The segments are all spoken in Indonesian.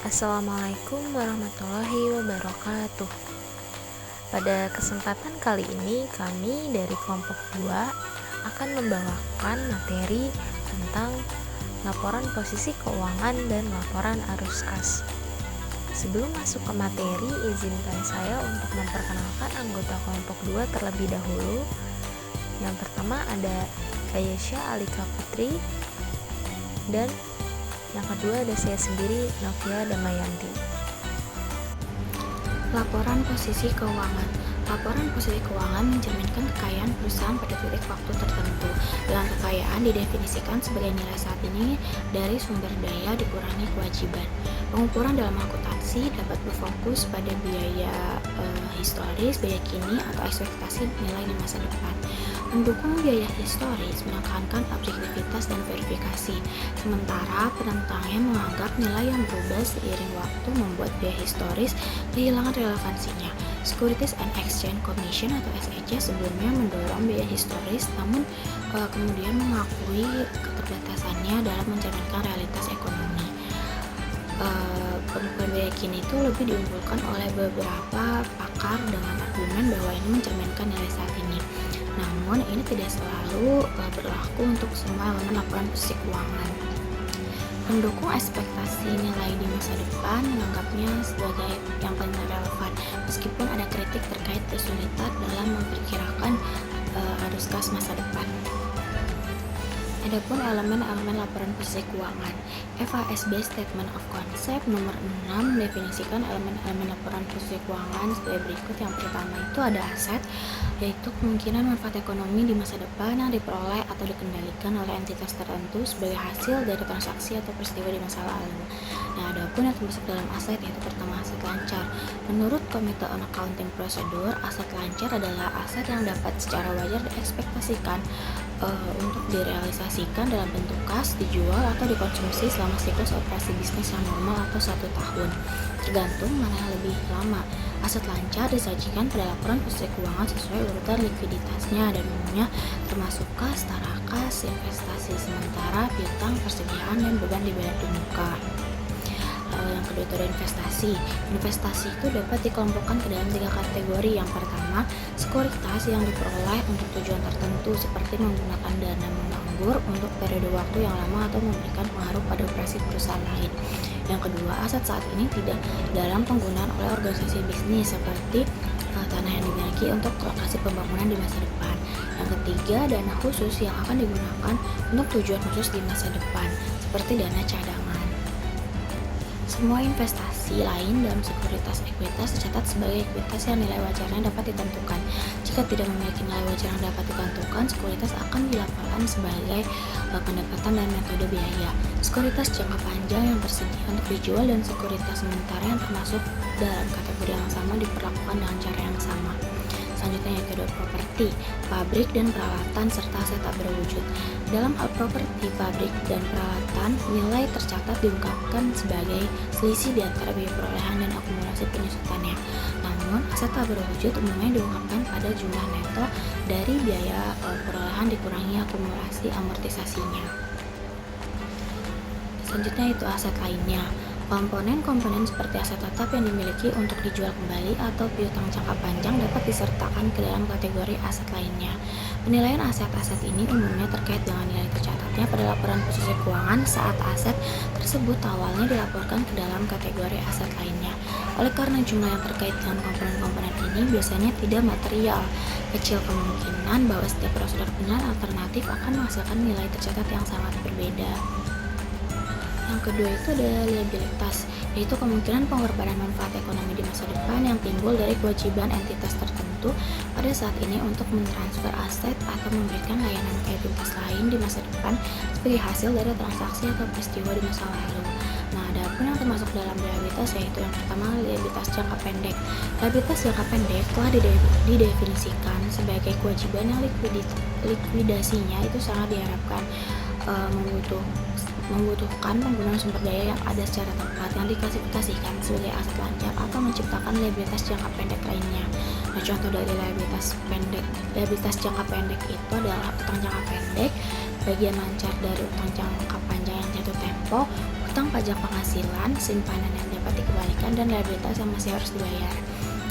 Assalamualaikum warahmatullahi wabarakatuh. Pada kesempatan kali ini kami dari kelompok 2 akan membawakan materi tentang laporan posisi keuangan dan laporan arus kas. Sebelum masuk ke materi, izinkan saya untuk memperkenalkan anggota kelompok 2 terlebih dahulu. Yang pertama ada Ayesha Alika Putri, dan yang kedua ada saya sendiri, Novia Damayanti. Laporan posisi keuangan. Laporan posisi keuangan mencerminkan kekayaan perusahaan pada titik waktu tertentu. Dengan kekayaan didefinisikan sebagai nilai saat ini dari sumber daya dikurangi kewajiban. Pengukuran dalam akuntansi dapat berfokus pada biaya historis, biaya kini, atau ekspektasi nilai di masa depan. Mendukung biaya historis menekankan objektivitas dan verifikasi, sementara penentangnya menganggap nilai yang berubah seiring waktu membuat biaya historis kehilangan relevansinya. Securities and Exchange Commission atau SEC sebelumnya mendorong biaya historis, namun kemudian mengakui keterbatasannya dalam mencerminkan realitas ekonomi. Pengukuran biaya kini itu lebih diunggulkan oleh beberapa pakar dengan argumen bahwa ini mencerminkan nilai saat ini. Namun ini tidak selalu berlaku untuk semua elemen laporan posisi keuangan. Pendukung ekspektasi nilai di masa depan menganggapnya sebagai yang paling relevan, meskipun ada kritik terkait kesulitan dalam memperkirakan arus kas masa depan. Adapun elemen-elemen laporan posisi keuangan, FASB Statement of Concept nomor 6 mendefinisikan elemen-elemen laporan posisi keuangan sebagai berikut. Yang pertama itu ada aset, yaitu kemungkinan manfaat ekonomi di masa depan yang diperoleh atau dikendalikan oleh entitas tertentu sebagai hasil dari transaksi atau peristiwa di masa lalu. Nah, adapun yang termasuk dalam aset yaitu pertama aset lancar. Menurut Committee on Accounting Procedure, aset lancar adalah aset yang dapat secara wajar diekspektasikan untuk direalisasikan dalam bentuk kas, dijual, atau dikonsumsi selama siklus operasi bisnis yang normal atau 1 tahun, tergantung mana yang lebih lama. Aset lancar disajikan pada laporan posisi keuangan sesuai urutan likuiditasnya dan umumnya termasuk kas, setara kas, investasi sementara, piutang, persediaan, dan beban dibayar di muka. Yang kedua itu ada investasi. Investasi itu dapat dikelompokkan ke dalam 3 kategori. Yang pertama, sekuritas yang diperoleh untuk tujuan tertentu seperti menggunakan dana menganggur untuk periode waktu yang lama atau memberikan pengaruh pada operasi perusahaan lain. Yang kedua, aset saat ini tidak dalam penggunaan oleh organisasi bisnis seperti tanah yang dimiliki untuk lokasi pembangunan di masa depan. Yang ketiga, dana khusus yang akan digunakan untuk tujuan khusus di masa depan seperti dana cadangan. Semua investasi lain dalam sekuritas ekuitas dicatat sebagai ekuitas yang nilai wajarnya dapat ditentukan. Jika tidak memiliki nilai wajar yang dapat ditentukan, sekuritas akan dilaporkan sebagai pendapatan dan metode biaya. Sekuritas jangka panjang yang tersedia untuk dijual dan sekuritas sementara yang termasuk dalam kategori yang sama diperlakukan dengan cara yang sama. Selanjutnya yang kedua, properti, pabrik dan peralatan serta aset tak berwujud. Dalam hal properti, pabrik dan peralatan, nilai tercatat diungkapkan sebagai selisih di antara biaya perolehan dan akumulasi penyusutannya. Namun, aset tak berwujud umumnya diungkapkan pada jumlah neto dari biaya perolehan dikurangi akumulasi amortisasinya. Selanjutnya itu aset lainnya. Komponen-komponen seperti aset tetap yang dimiliki untuk dijual kembali atau piutang jangka panjang dapat disertakan ke dalam kategori aset lainnya. Penilaian aset-aset ini umumnya terkait dengan nilai tercatatnya pada laporan posisi keuangan saat aset tersebut awalnya dilaporkan ke dalam kategori aset lainnya. Oleh karena jumlah yang terkait dengan komponen-komponen ini biasanya tidak material, kecil kemungkinan bahwa setiap prosedur penilaian alternatif akan menghasilkan nilai tercatat yang sangat berbeda. Yang kedua itu ada liabilitas, yaitu kemungkinan pengorbanan manfaat ekonomi di masa depan yang timbul dari kewajiban entitas tertentu pada saat ini untuk mentransfer aset atau memberikan layanan liabilitas lain di masa depan sebagai hasil dari transaksi atau peristiwa di masa lalu. Nah, adapun yang termasuk dalam liabilitas yaitu yang pertama liabilitas jangka pendek. Liabilitas jangka pendek telah didefinisikan sebagai kewajiban yang likuidasinya itu sangat diharapkan membutuhkan penggunaan sumber daya yang ada secara tepat yang diklasifikasikan sebagai aset lancar atau menciptakan liabilitas jangka pendek lainnya. Nah, contoh dari liabilitas jangka pendek itu adalah utang jangka pendek, bagian lancar dari utang jangka panjang yang jatuh tempo, hutang pajak penghasilan, simpanan yang dapat dikembalikan, dan liabilitas yang masih harus dibayar.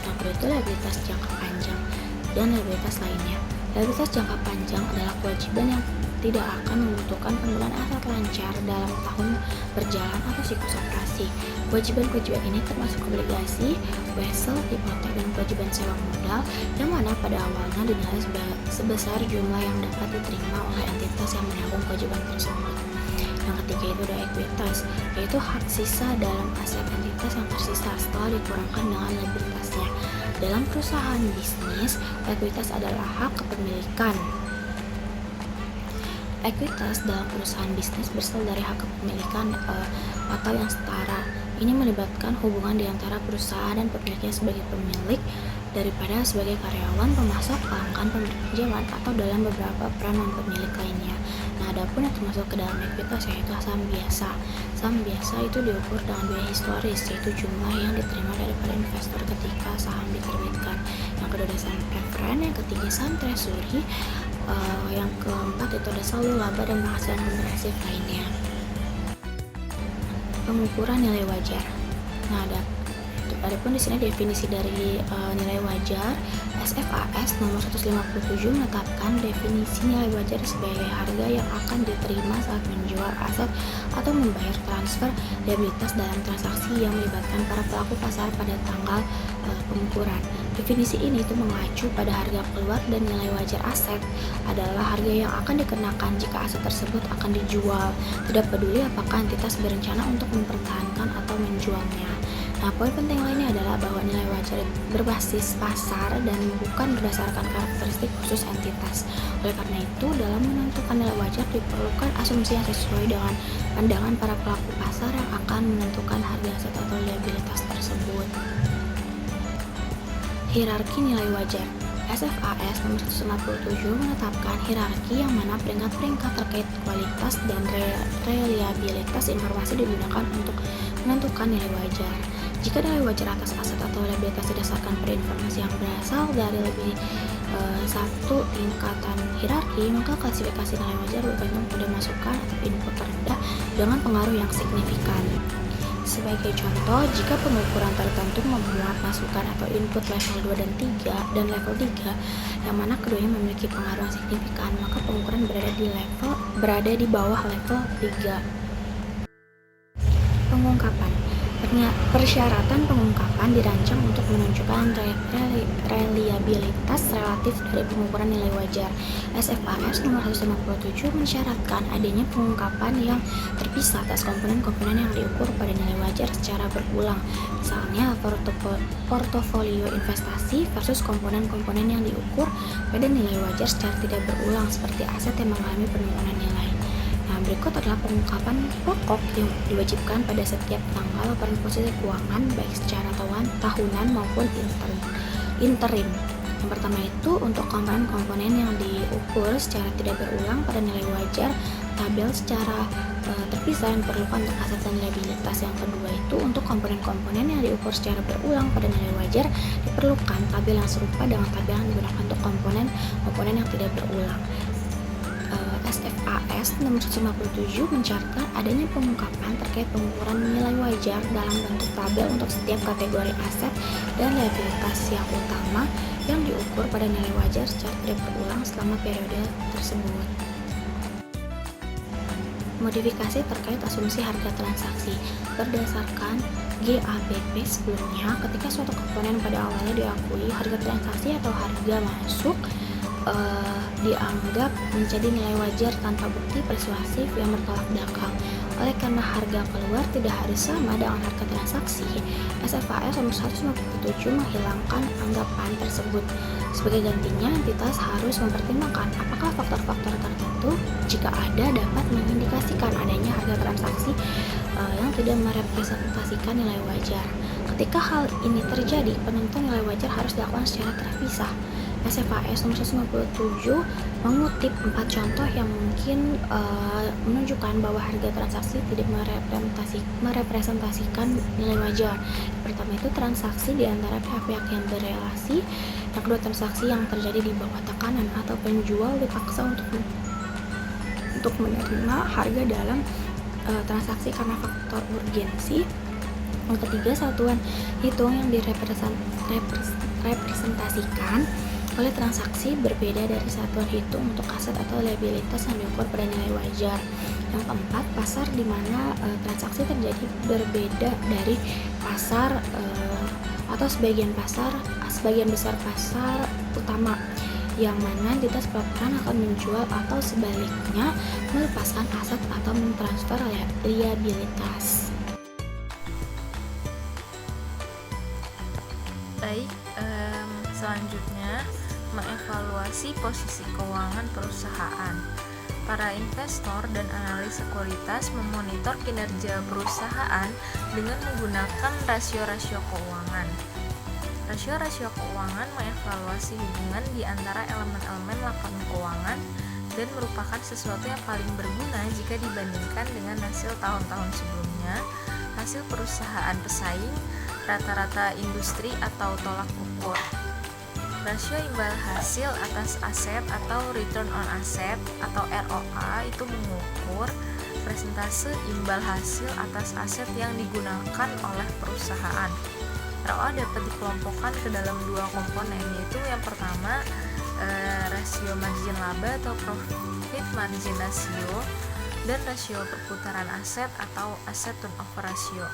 Yang kedua itu liabilitas jangka panjang dan liabilitas lainnya. Liabilitas jangka panjang adalah kewajiban yang tidak akan membutuhkan penggunaan aset lancar dalam tahun berjalan atau siklus operasi. Kewajiban-kewajiban ini termasuk obligasi, wesel, hipotek, dan kewajiban sewa modal yang mana pada awalnya dinilai sebesar jumlah yang dapat diterima oleh entitas yang menanggung kewajiban tersebut. Yang ketiga itu ada ekuitas, yaitu hak sisa dalam aset entitas yang tersisa setelah dikurangkan dengan liabilitasnya. Dalam perusahaan bisnis, ekuitas adalah hak kepemilikan. Ekuitas dalam perusahaan bisnis berasal dari hak kepemilikan atau yang setara. Ini melibatkan hubungan di antara perusahaan dan pemiliknya sebagai pemilik daripada sebagai karyawan, pemasok, pelanggan, pemberi pinjaman, atau dalam beberapa peran non-pemilik lainnya. Nah, adapun yang termasuk ke dalam ekuitas yaitu saham biasa. Saham biasa itu diukur dengan biaya historis, yaitu jumlah yang diterima daripada investor ketika saham diterbitkan. Yang kedua ada saham preferen, yang ketiga saham treasury, yang keempat itu ada saldo laba dan penghasilan komprehensif lainnya. Pengukuran nilai wajar. Nah, adapun di sini definisi dari nilai wajar, SFAS nomor 157 menetapkan definisi nilai wajar sebagai harga yang akan diterima saat menjual aset atau membayar transfer liabilitas dalam transaksi yang melibatkan para pelaku pasar pada tanggal pengukuran. Definisi ini itu mengacu pada harga keluar, dan nilai wajar aset adalah harga yang akan dikenakan jika aset tersebut akan dijual, tidak peduli apakah entitas berencana untuk mempertahankan atau menjualnya. Nah, poin penting lainnya adalah bahwa nilai wajar berbasis pasar dan bukan berdasarkan karakteristik khusus entitas. Oleh karena itu, dalam menentukan nilai wajar diperlukan asumsi yang sesuai dengan pandangan para pelaku pasar yang akan menentukan harga aset atau liabilitas tersebut. Hierarki nilai wajar. SFAS nomor 157 menetapkan hierarki yang mana peringkat-peringkat terkait kualitas dan reliabilitas informasi digunakan untuk menentukan nilai wajar. Jika nilai wajar atas aset atau liabilitas didasarkan pada informasi yang berasal dari lebih satu tingkatan hierarki, maka klasifikasi nilai wajar bergantung pada masukan atau input terendah dengan pengaruh yang signifikan. Sebagai contoh, jika pengukuran tertentu memuat masukan atau input level 2 dan 3 dan level 3 yang mana keduanya memiliki pengaruh yang signifikan, maka pengukuran berada di bawah level 3. Pengungkapan. Persyaratan pengungkapan dirancang untuk menunjukkan reliabilitas relatif dari pengukuran nilai wajar. SFAS nomor 157 mensyaratkan adanya pengungkapan yang terpisah atas komponen-komponen yang diukur pada nilai wajar secara berulang. Misalnya, portofolio investasi versus komponen-komponen yang diukur pada nilai wajar secara tidak berulang seperti aset yang mengalami penurunan nilai. Nah, berikut adalah pengungkapan pokok yang diwajibkan pada setiap tanggal laporan posisi keuangan baik secara tahunan maupun interim. Yang pertama itu untuk komponen-komponen yang diukur secara tidak berulang pada nilai wajar, tabel secara terpisah yang diperlukan untuk aset dan liabilitas. Yang kedua itu untuk komponen-komponen yang diukur secara berulang pada nilai wajar, diperlukan tabel yang serupa dengan tabel yang digunakan untuk komponen yang tidak berulang. SFAS nomor 157 mencatatkan adanya pengungkapan terkait pengukuran nilai wajar dalam bentuk tabel untuk setiap kategori aset dan liabilitas yang utama yang diukur pada nilai wajar secara tidak berulang selama periode tersebut. Modifikasi terkait asumsi harga transaksi. Berdasarkan GAAP sebelumnya, ketika suatu komponen pada awalnya diakui harga transaksi atau harga masuk dianggap menjadi nilai wajar tanpa bukti persuasif yang bertolak belakang. Oleh karena harga keluar tidak harus sama dengan harga transaksi, SFAS nomor 157 menghilangkan anggapan tersebut. Sebagai gantinya, entitas harus mempertimbangkan apakah faktor-faktor tertentu, jika ada, dapat mengindikasikan adanya harga transaksi yang tidak merepresentasikan nilai wajar. Ketika hal ini terjadi, penentuan nilai wajar harus dilakukan secara terpisah. SFAS nomor 157 mengutip 4 contoh yang mungkin menunjukkan bahwa harga transaksi tidak merepresentasikan nilai wajar. Pertama itu transaksi di antara pihak-pihak yang berelasi. Yang kedua, transaksi yang terjadi di bawah tekanan atau penjual dipaksa untuk menerima harga dalam transaksi karena faktor urgensi. Yang ketiga, satuan hitung yang direpresentasikan oleh transaksi berbeda dari satuan hitung untuk aset atau liabilitas yang diukur pada nilai wajar. Yang keempat, pasar di mana transaksi terjadi berbeda dari pasar atau sebagian besar pasar utama, yang mana entitas pelaporan akan menjual atau sebaliknya melepaskan aset atau mentransfer liabilitas. Baik, selanjutnya mengevaluasi posisi keuangan perusahaan. Para investor dan analis sekuritas memonitor kinerja perusahaan dengan menggunakan rasio-rasio keuangan. Rasio-rasio keuangan mengevaluasi hubungan di antara elemen-elemen laporan keuangan dan merupakan sesuatu yang paling berguna jika dibandingkan dengan hasil tahun-tahun sebelumnya, hasil perusahaan pesaing, rata-rata industri atau tolak ukur. Rasio imbal hasil atas aset atau return on asset atau ROA itu mengukur persentase imbal hasil atas aset yang digunakan oleh perusahaan. ROA dapat dikelompokkan ke dalam dua komponen, yaitu yang pertama rasio margin laba atau profit margin ratio dan rasio perputaran aset atau asset turnover ratio.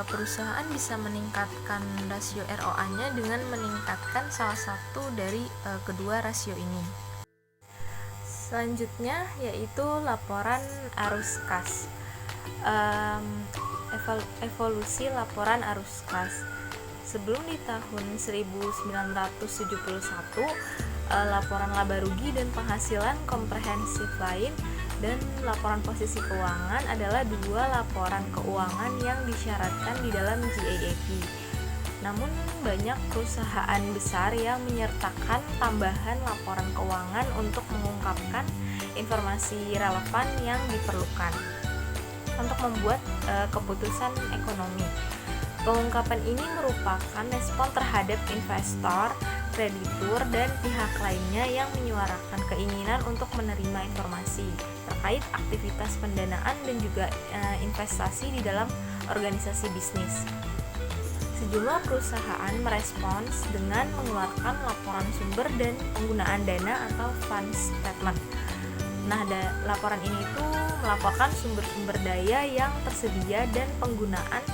Perusahaan bisa meningkatkan rasio ROA-nya dengan meningkatkan salah satu dari kedua rasio ini. Selanjutnya yaitu laporan arus kas. Evolusi laporan arus kas. Sebelum di tahun 1971, laporan laba rugi dan penghasilan komprehensif lain dan laporan posisi keuangan adalah dua laporan keuangan yang disyaratkan di dalam GAAP. Namun banyak perusahaan besar yang menyertakan tambahan laporan keuangan untuk mengungkapkan informasi relevan yang diperlukan untuk membuat keputusan ekonomi. Pengungkapan ini merupakan respon terhadap investor, kreditur, dan pihak lainnya yang menyuarakan keinginan untuk menerima informasi terkait aktivitas pendanaan dan juga investasi di dalam organisasi bisnis. Sejumlah perusahaan merespons dengan mengeluarkan laporan sumber dan penggunaan dana atau fund statement. Nah, laporan ini itu melaporkan sumber-sumber daya yang tersedia dan penggunaan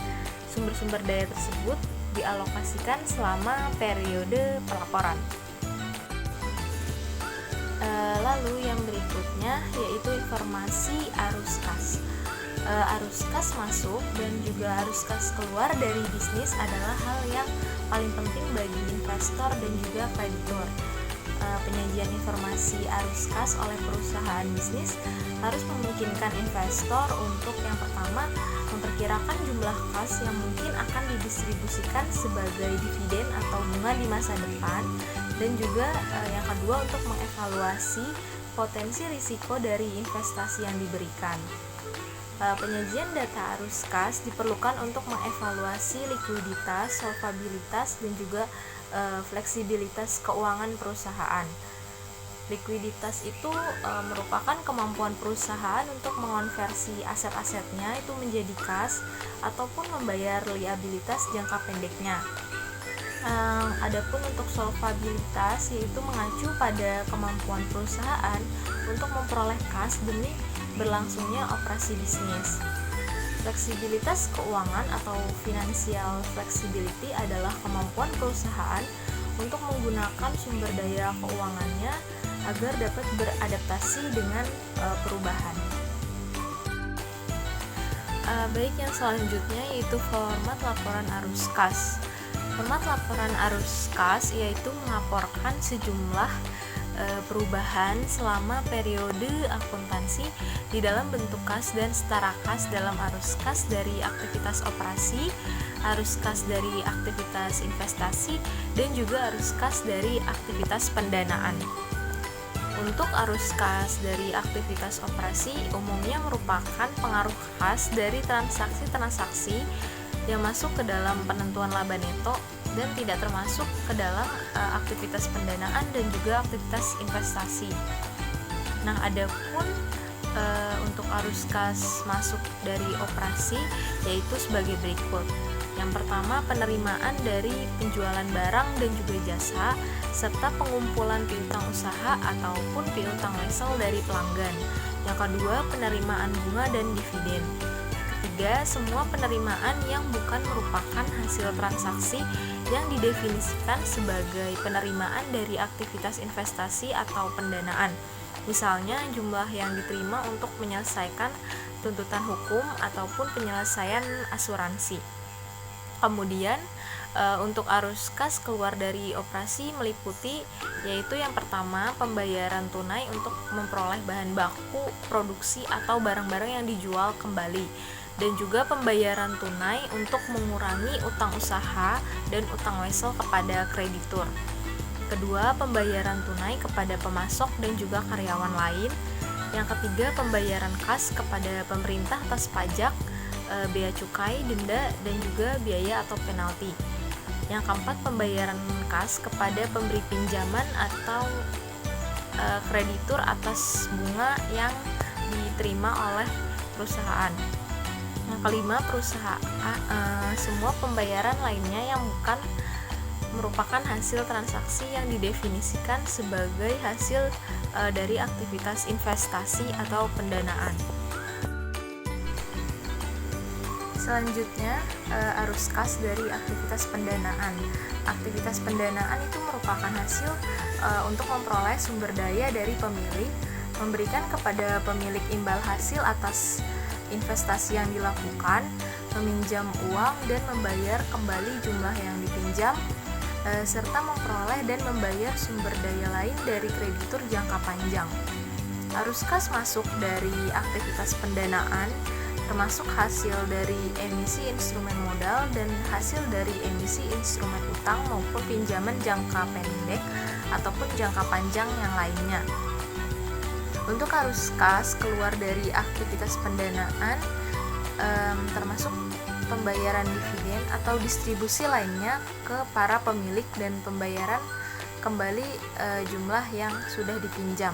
sumber-sumber daya tersebut dialokasikan selama periode pelaporan. Lalu yang berikutnya yaitu informasi arus kas. Arus kas masuk dan juga arus kas keluar dari bisnis adalah hal yang paling penting bagi investor dan juga kreditur. Penyajian informasi arus kas oleh perusahaan bisnis harus memungkinkan investor untuk yang pertama memperkirakan jumlah kas yang mungkin akan didistribusikan sebagai dividen atau bunga di masa depan, dan juga yang kedua untuk mengevaluasi potensi risiko dari investasi yang diberikan. Penyajian data arus kas diperlukan untuk mengevaluasi likuiditas, solvabilitas, dan juga fleksibilitas keuangan perusahaan. Likuiditas itu merupakan kemampuan perusahaan untuk mengonversi aset-asetnya itu menjadi kas ataupun membayar liabilitas jangka pendeknya. Adapun untuk solvabilitas yaitu mengacu pada kemampuan perusahaan untuk memperoleh kas demi berlangsungnya operasi bisnis. Fleksibilitas keuangan atau financial flexibility adalah kemampuan perusahaan untuk menggunakan sumber daya keuangannya agar dapat beradaptasi dengan perubahan. Baik, yang selanjutnya yaitu format laporan arus kas. Format laporan arus kas yaitu melaporkan sejumlah perubahan selama periode akuntansi di dalam bentuk kas dan setara kas dalam arus kas dari aktivitas operasi, arus kas dari aktivitas investasi, dan juga arus kas dari aktivitas pendanaan. Untuk arus kas dari aktivitas operasi umumnya merupakan pengaruh kas dari transaksi-transaksi yang masuk ke dalam penentuan laba neto dan tidak termasuk ke dalam aktivitas pendanaan dan juga aktivitas investasi. Nah, adapun untuk arus kas masuk dari operasi yaitu sebagai berikut. Yang pertama, penerimaan dari penjualan barang dan juga jasa serta pengumpulan piutang usaha ataupun piutang wesel dari pelanggan. Yang kedua, penerimaan bunga dan dividen. Ketiga, semua penerimaan yang bukan merupakan hasil transaksi yang didefinisikan sebagai penerimaan dari aktivitas investasi atau pendanaan. Misalnya jumlah yang diterima untuk menyelesaikan tuntutan hukum ataupun penyelesaian asuransi. Kemudian untuk arus kas keluar dari operasi meliputi yaitu yang pertama, pembayaran tunai untuk memperoleh bahan baku produksi atau barang-barang yang dijual kembali, dan juga pembayaran tunai untuk mengurangi utang usaha dan utang wesel kepada kreditur. Kedua, pembayaran tunai kepada pemasok dan juga karyawan lain. Yang ketiga, pembayaran kas kepada pemerintah atas pajak, bea cukai, denda, dan juga biaya atau penalti. Yang keempat, pembayaran kas kepada pemberi pinjaman atau kreditur atas bunga yang diterima oleh perusahaan. Yang kelima, semua pembayaran lainnya yang bukan merupakan hasil transaksi yang didefinisikan sebagai hasil dari aktivitas investasi atau pendanaan. Selanjutnya, arus kas dari aktivitas pendanaan. Aktivitas pendanaan itu merupakan hasil untuk memperoleh sumber daya dari pemilik, memberikan kepada pemilik imbal hasil atas investasi yang dilakukan, meminjam uang dan membayar kembali jumlah yang dipinjam, serta memperoleh dan membayar sumber daya lain dari kreditur jangka panjang. Arus kas masuk dari aktivitas pendanaan termasuk hasil dari emisi instrumen modal dan hasil dari emisi instrumen utang maupun pinjaman jangka pendek ataupun jangka panjang yang lainnya. Untuk arus kas keluar dari aktivitas pendanaan termasuk pembayaran dividen atau distribusi lainnya ke para pemilik dan pembayaran kembali jumlah yang sudah dipinjam.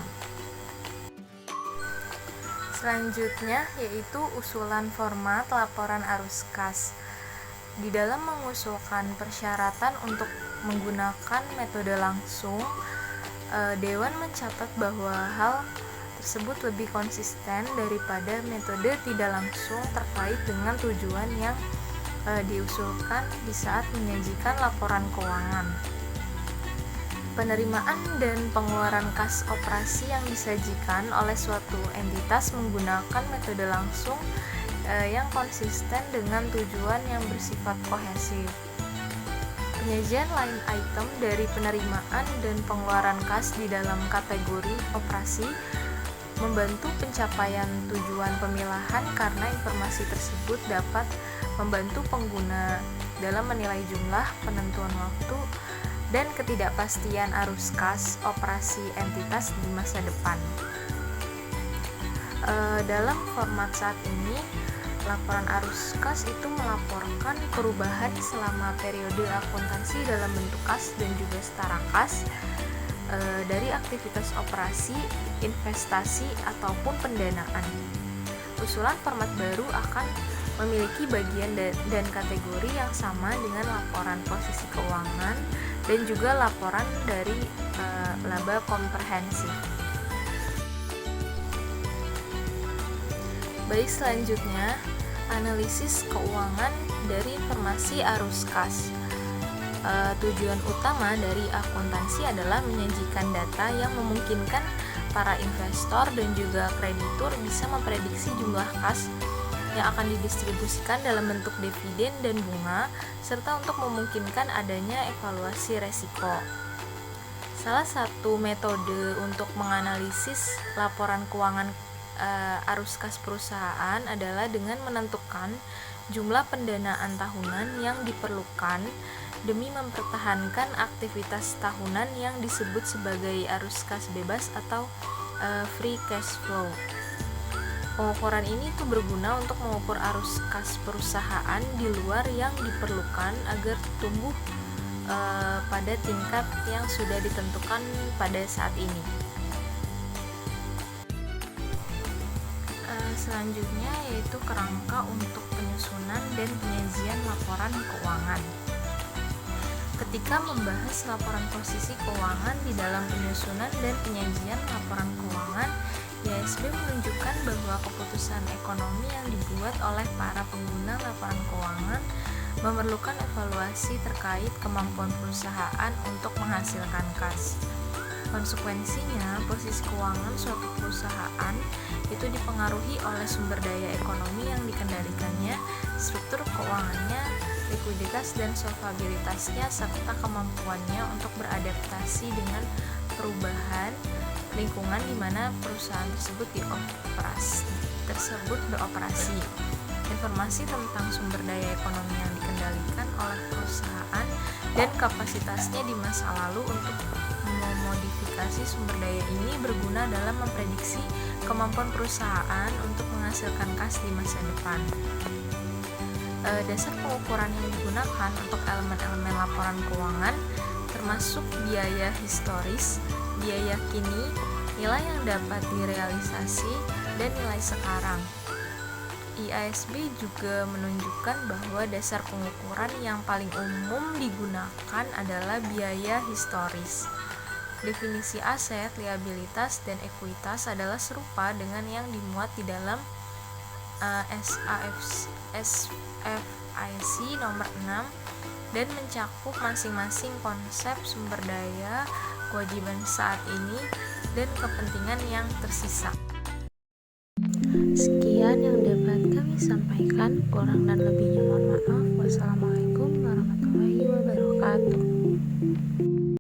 Selanjutnya yaitu usulan format laporan arus kas. Di dalam mengusulkan persyaratan untuk menggunakan metode langsung, Dewan mencatat bahwa hal tersebut lebih konsisten daripada metode tidak langsung terkait dengan tujuan yang diusulkan di saat menyajikan laporan keuangan. Penerimaan dan pengeluaran kas operasi yang disajikan oleh suatu entitas menggunakan metode langsung yang konsisten dengan tujuan yang bersifat kohesif. Penyajian line item dari penerimaan dan pengeluaran kas di dalam kategori operasi membantu pencapaian tujuan pemilahan karena informasi tersebut dapat membantu pengguna dalam menilai jumlah, penentuan waktu, dan ketidakpastian arus kas operasi entitas di masa depan. Dalam format saat ini, laporan arus kas itu melaporkan perubahan selama periode akuntansi dalam bentuk kas dan juga setara kas dari aktivitas operasi, investasi, ataupun pendanaan. Usulan format baru akan memiliki bagian dan kategori yang sama dengan laporan posisi keuangan dan juga laporan dari laba komprehensif. Baik, selanjutnya analisis keuangan dari informasi arus kas. Tujuan utama dari akuntansi adalah menyajikan data yang memungkinkan para investor dan juga kreditur bisa memprediksi jumlah kas yang akan didistribusikan dalam bentuk dividen dan bunga, serta untuk memungkinkan adanya evaluasi resiko. Salah satu metode untuk menganalisis laporan keuangan arus kas perusahaan adalah dengan menentukan jumlah pendanaan tahunan yang diperlukan demi mempertahankan aktivitas tahunan yang disebut sebagai arus kas bebas atau free cash flow. Pengukuran ini tuh berguna untuk mengukur arus kas perusahaan di luar yang diperlukan agar tumbuh pada tingkat yang sudah ditentukan pada saat ini. Selanjutnya yaitu kerangka untuk penyusunan dan penyajian laporan keuangan. Ketika membahas laporan posisi keuangan di dalam penyusunan dan penyajian laporan keuangan, IASB menunjukkan bahwa keputusan ekonomi yang dibuat oleh para pengguna laporan keuangan memerlukan evaluasi terkait kemampuan perusahaan untuk menghasilkan kas. Konsekuensinya, posisi keuangan suatu perusahaan itu dipengaruhi oleh sumber daya ekonomi yang dikendalikannya, struktur keuangannya, likuiditas dan solvabilitasnya, serta kemampuannya untuk beradaptasi dengan perubahan lingkungan di mana perusahaan tersebut beroperasi. Informasi tentang sumber daya ekonomi yang dikendalikan oleh perusahaan dan kapasitasnya di masa lalu untuk memodifikasi sumber daya ini berguna dalam memprediksi kemampuan perusahaan untuk menghasilkan kas di masa depan. Dasar pengukuran yang digunakan untuk elemen-elemen laporan keuangan termasuk biaya historis, biaya kini, nilai yang dapat direalisasi, dan nilai sekarang. IASB juga menunjukkan bahwa dasar pengukuran yang paling umum digunakan adalah biaya historis. Definisi aset, liabilitas, dan ekuitas adalah serupa dengan yang dimuat di dalam SFIC nomor 6 dan mencakup masing-masing konsep sumber daya, kewajiban saat ini, dan kepentingan yang tersisa. Sekian yang dapat kami sampaikan, kurang dan lebihnya mohon maaf. Wassalamualaikum warahmatullahi wabarakatuh.